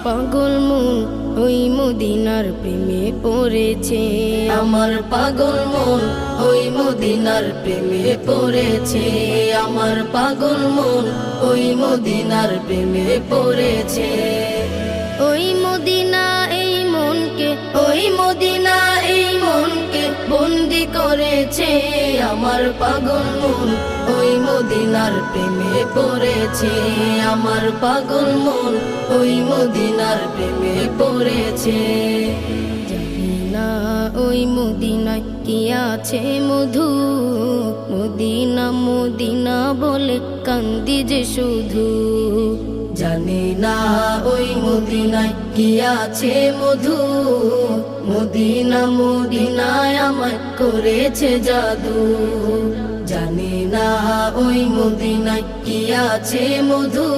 পাগল মন ওই মদিনার প্রেমে পড়েছে। আমার পাগল মন ওই মদিনার প্রেমে পড়েছে। আমার পাগল মন ওই মদিনার প্রেমে পড়েছে। ওই মদিনা এই মনকে, ওই মদিনা এই মনকে বন্দি করেছে। আমার পাগল মন ওই মদিনার প্রেমে পড়েছে। আমার পাগল মন ওই মদিনার প্রেমে পড়েছে। জানি না ওই মদিনায় কি আছে মধু, মদিনা মদিনা বলে কান্দি যে শুধু। জানি না ওই মদিনায় কি আছে মধু, মদিনা মদিনায় আমায় করেছে জাদু। জানি না ওই মদিনায় কি আছে মধু,